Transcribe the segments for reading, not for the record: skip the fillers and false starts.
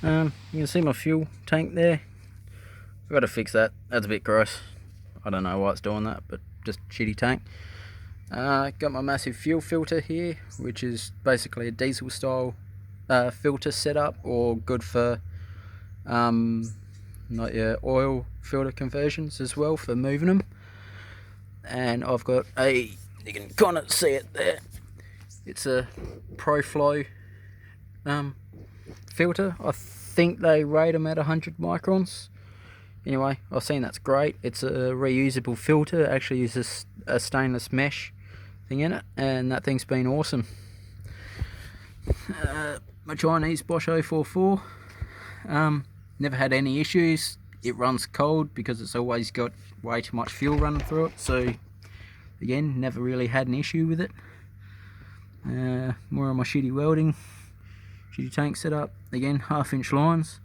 You can see my fuel tank there. I've got to fix that. That's a bit gross. I don't know why it's doing that, but just shitty tank. Got my massive fuel filter here, which is basically a diesel style filter setup, or good for like your oil filter conversions as well for moving them. And I've got you can kind of see it there. It's a ProFlow filter. I think they rate them at 100 microns. Anyway, I've seen that's great. It's a reusable filter. It actually uses a stainless mesh thing in it, and that thing's been awesome. My Chinese Bosch 044, never had any issues. It runs cold because it's always got way too much fuel running through it, so again, never really had an issue with it. More on my shitty welding, shitty tank setup. Again, 1/2 inch lines,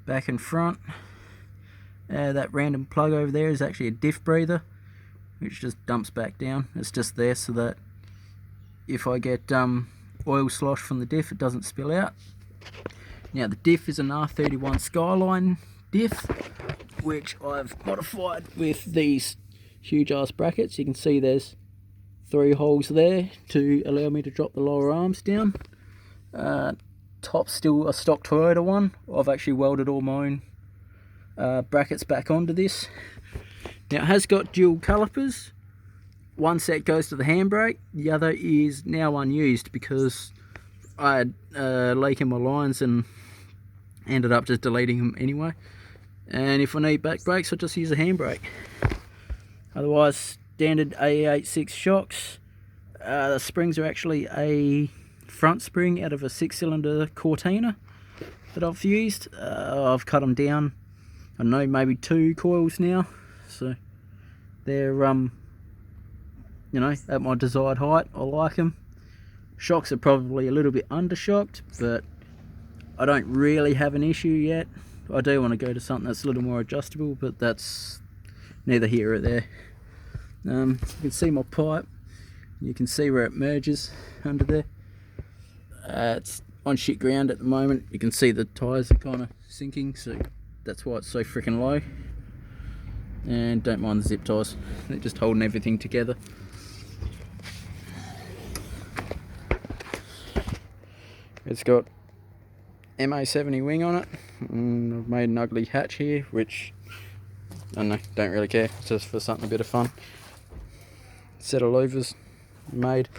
back and front. That random plug over there is actually a diff breather, which just dumps back down. It's just there so that if I get oil slosh from the diff, it doesn't spill out. Now the diff is an R31 Skyline diff, which I've modified with these huge ass brackets. You can see there's 3 holes there to allow me to drop the lower arms down. Top's still a stock Toyota one. I've actually welded all my own brackets back onto this. Now it has got dual calipers. One set goes to the handbrake, the other is now unused because I had a leak in my lines and ended up just deleting them anyway. And if I need back brakes, I just use a handbrake. Otherwise, standard AE86 shocks. The springs are actually a front spring out of a 6-cylinder Cortina that I've used. I've cut them down, I don't know, maybe 2 coils now, so they're you know, at my desired height. I like them. Shocks are probably a little bit undershocked, but I don't really have an issue yet. I do want to go to something that's a little more adjustable, but that's neither here or there. You can see my pipe. You can see where it merges under there. It's on shit ground at the moment. You can see the tyres are kind of sinking, so that's why it's so freaking low. And don't mind the zip ties, they're just holding everything together. It's got MA70 wing on it, and I've made an ugly hatch here, which I don't know, don't really care, it's just for something a bit of fun. Set of louvers made.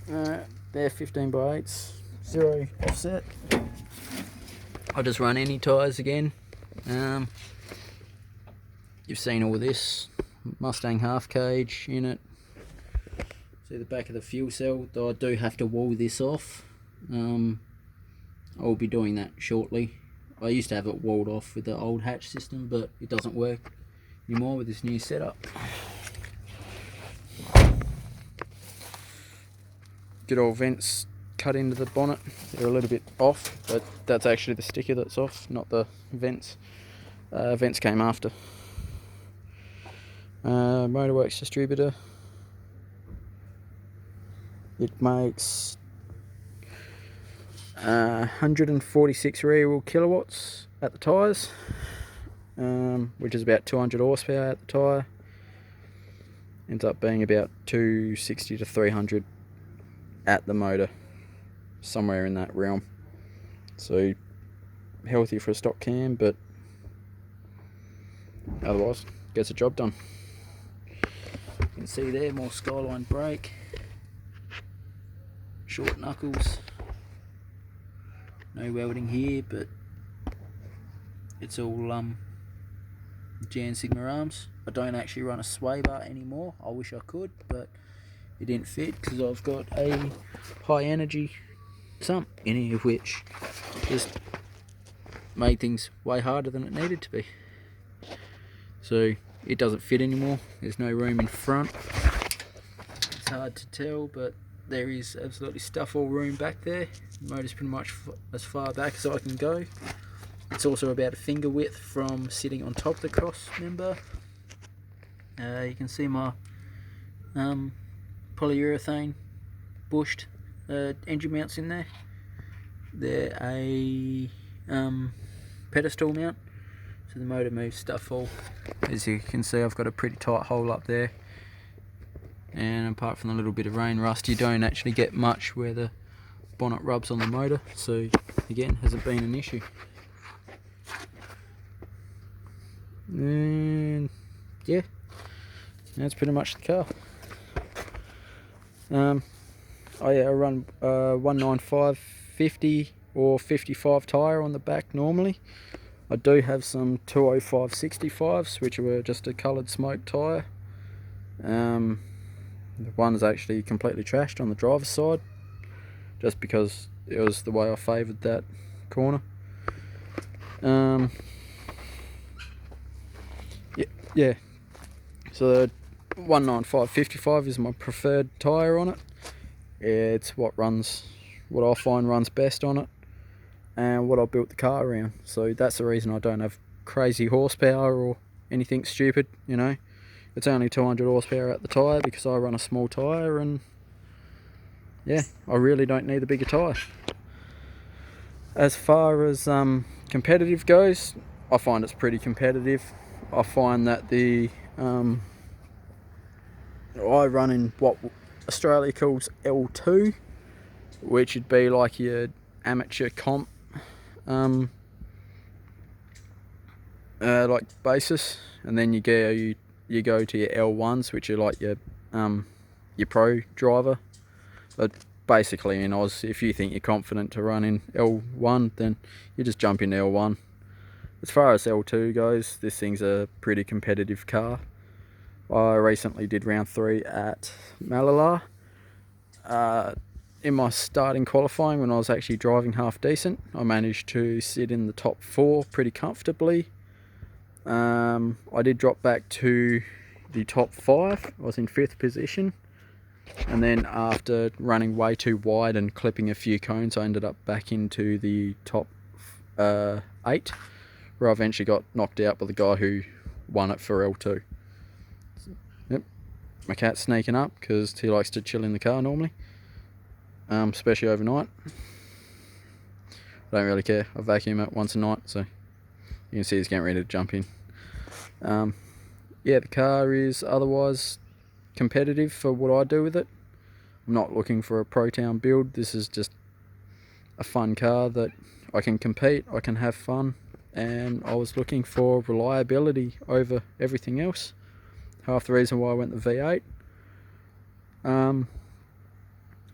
They're 15 by 8s, 0 offset. I'll just run any tyres again. You've seen all this. Mustang half cage in it. See the back of the fuel cell, though I do have to wall this off. I'll be doing that shortly. I used to have it walled off with the old hatch system, but it doesn't work anymore with this new setup. Good old vents cut into the bonnet. They're a little bit off, but that's actually the sticker that's off, not the vents. Vents came after. Motorworks distributor. It makes 146 rear wheel kilowatts at the tyres, which is about 200 horsepower at the tyre. Ends up being about 260 to 300 at the motor, somewhere in that realm. So healthy for a stock cam, but otherwise gets the job done. You can see there, more Skyline brake, short knuckles, no welding here, but it's all Jan Sigma arms. I don't actually run a sway bar anymore. I wish I could, but it didn't fit because I've got a high energy sump in here, which just made things way harder than it needed to be. So it doesn't fit anymore. There's no room in front. It's hard to tell, but there is absolutely stuff all room back there. The motor's pretty much as far back as I can go. It's also about a finger width from sitting on top of the cross member. You can see my polyurethane bushed engine mounts in there. they're a pedestal mount, so the motor moves stuff all. As you can see, I've got a pretty tight hole up there, and apart from a little bit of rain rust, you don't actually get much where the bonnet rubs on the motor, so again, hasn't been an issue. And yeah, that's pretty much the car. I run 195 50 or 55 tyre on the back normally. I do have some 205 65s, which were just a coloured smoke tyre. The one's actually completely trashed on the driver's side, just because it was the way I favoured that corner. Yeah. So the 195 55 is my preferred tyre on it. It's what I find runs best on it, and what I built the car around. So that's the reason I don't have crazy horsepower or anything stupid, you know. It's only 200 horsepower at the tyre because I run a small tyre, and yeah, I really don't need a bigger tyre. As far as competitive goes, I find it's pretty competitive. I find that I run in what Australia calls L2, which would be like your amateur comp like basis, and then you go to your L1s, which are like your pro driver. But basically in Oz, if you think you're confident to run in L1, then you just jump in L1. As far as L2 goes, this thing's a pretty competitive car. I recently did round 3 at Malala. In my starting qualifying, when I was actually driving half decent, I managed to sit in the top 4 pretty comfortably. I did drop back to the top 5. I was in 5th position, and then after running way too wide and clipping a few cones, I ended up back into the top 8, where I eventually got knocked out by the guy who won it for L2. Yep, my cat's sneaking up because he likes to chill in the car normally, especially overnight. I don't really care. I vacuum it once a night, so you can see he's getting ready to jump in. Yeah, the car is otherwise competitive for what I do with it. I'm not looking for a Pro Town build. This is just a fun car that I can compete, I can have fun, and I was looking for reliability over everything else. Half the reason why I went the V8.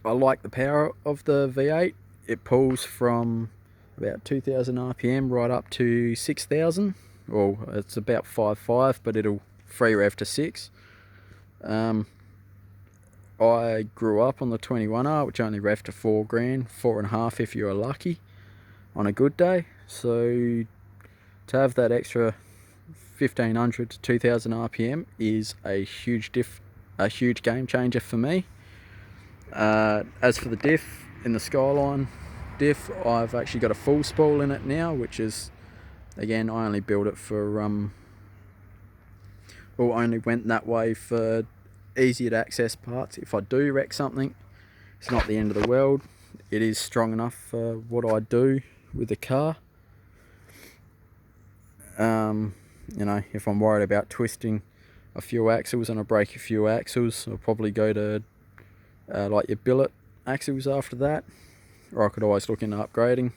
I like the power of the V8. It pulls from about 2,000 RPM right up to 6,000. Well, it's about 5.5, but it'll free rev to 6. I grew up on the 21R, which only rev to 4 grand, 4.5 if you're lucky on a good day. So to have that extra 1,500 to 2,000 RPM is a huge game changer for me. As for the diff, in the Skyline diff, I've actually got a full spool in it now, which is, again, I only built it for only went that way for easier to access parts. If I do wreck something, it's not the end of the world. It is strong enough for what I do with the car. You know, if I'm worried about twisting a few axles and I break a few axles, I'll probably go to like your billet axles after that, or I could always look into upgrading,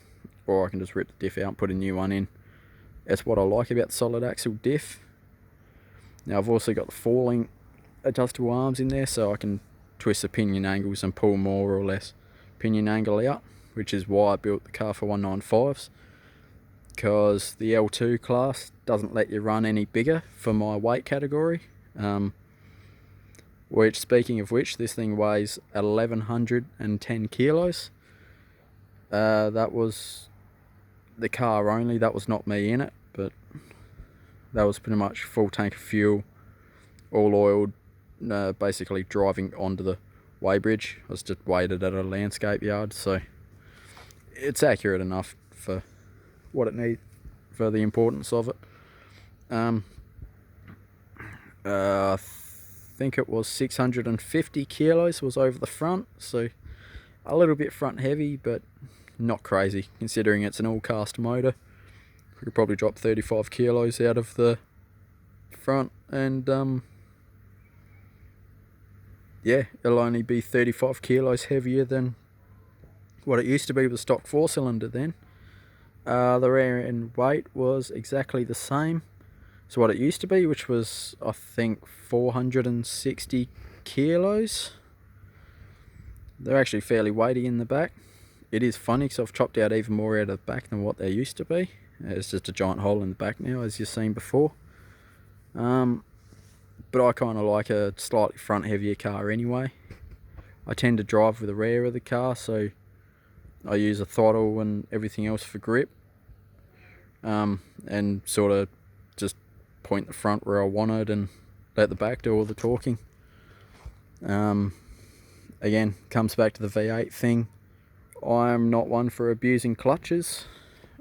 or I can just rip the diff out and put a new one in. That's what I like about the solid axle diff. Now I've also got the falling adjustable arms in there, so I can twist the pinion angles and pull more or less pinion angle out, which is why I built the car for 195s, because the L2 class doesn't let you run any bigger for my weight category. Which, speaking of which, this thing weighs 1,110 kilos. That was the car only, that was not me in it, but that was pretty much full tank of fuel, all oiled, basically driving onto the weighbridge. I was just weighted at a landscape yard, so it's accurate enough for what it needs, for the importance of it. I think it was 650 kilos was over the front, so a little bit front heavy, but not crazy considering it's an all cast motor. We could probably drop 35 kilos out of the front, and yeah, it'll only be 35 kilos heavier than what it used to be with stock 4-cylinder then. The rear end weight was exactly the same as what it used to be, which was I think 460 kilos. They're actually fairly weighty in the back. It is funny because I've chopped out even more out of the back than what they used to be. It's just a giant hole in the back now, as you've seen before. But I kind of like a slightly front heavier car anyway. I tend to drive with the rear of the car, so I use a throttle and everything else for grip, and sort of just point the front where I want it and let the back do all the talking. Again, comes back to the V8 thing. I'm not one for abusing clutches.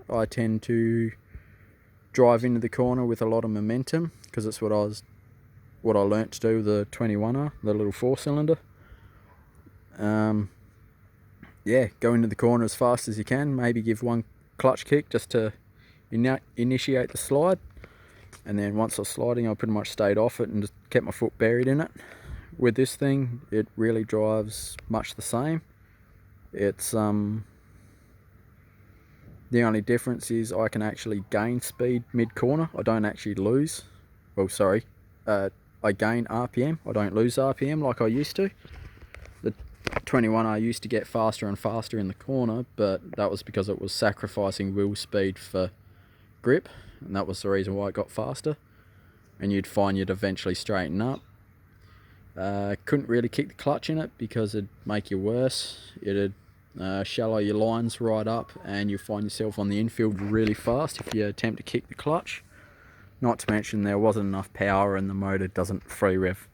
I tend to drive into the corner with a lot of momentum, because it's what I learnt to do with the 21R, the little 4-cylinder. Yeah, go into the corner as fast as you can, maybe give one clutch kick just to initiate the slide, and then once I was sliding I pretty much stayed off it and just kept my foot buried in it. With this thing, it really drives much the same. It's the only difference is I can actually gain speed mid-corner. I don't actually lose. Well, sorry. I gain RPM. I don't lose RPM like I used to. The 21R used to get faster and faster in the corner, but that was because it was sacrificing wheel speed for grip, and that was the reason why it got faster. And you'd find you'd eventually straighten up. Couldn't really kick the clutch in it because it'd make you worse. It'd shallow your lines right up, and you find yourself on the infield really fast if you attempt to kick the clutch. Not to mention there wasn't enough power, and the motor doesn't free rev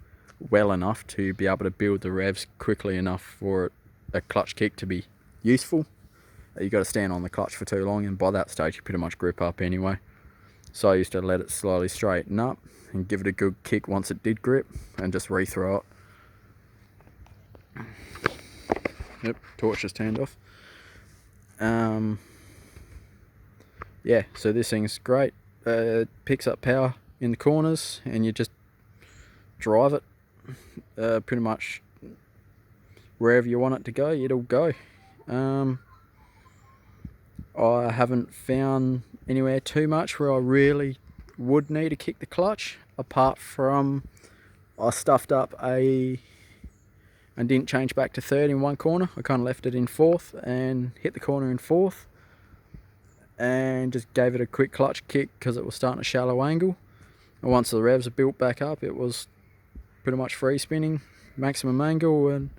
well enough to be able to build the revs quickly enough for a clutch kick to be useful. You got to stand on the clutch for too long, and by that stage you pretty much grip up anyway. So I used to let it slowly straighten up and give it a good kick once it did grip, and just re-throw it. Yep, torch just turned off. Yeah, so this thing's great. It picks up power in the corners, and you just drive it pretty much wherever you want it to go, it'll go. I haven't found anywhere too much where I really would need to kick the clutch, apart from I stuffed up and didn't change back to third in one corner. I kind of left it in fourth and hit the corner in fourth, and just gave it a quick clutch kick because it was starting a shallow angle. And once the revs are built back up, it was pretty much free spinning, maximum angle, and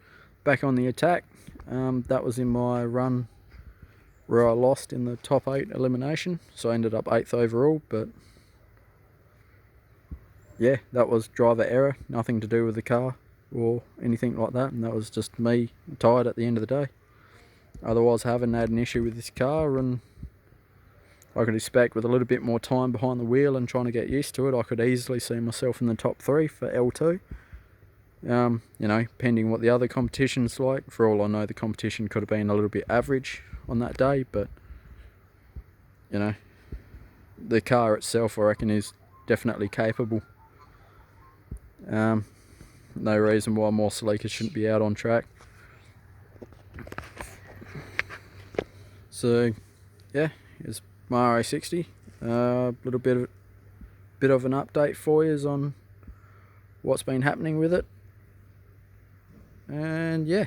back on the attack. That was in my run where I lost in the top 8 elimination, so I ended up 8th overall. But yeah, that was driver error, nothing to do with the car or anything like that, and that was just me tired at the end of the day. Otherwise, I haven't had an issue with this car, and I could expect with a little bit more time behind the wheel and trying to get used to it, I could easily see myself in the top 3 for L2. You know, pending what the other competition's like. For all I know, the competition could have been a little bit average on that day, but you know, the car itself I reckon is definitely capable. No reason why more Celica shouldn't be out on track. So yeah, it's my RA60. Little bit of an update for you on what's been happening with it, and yeah.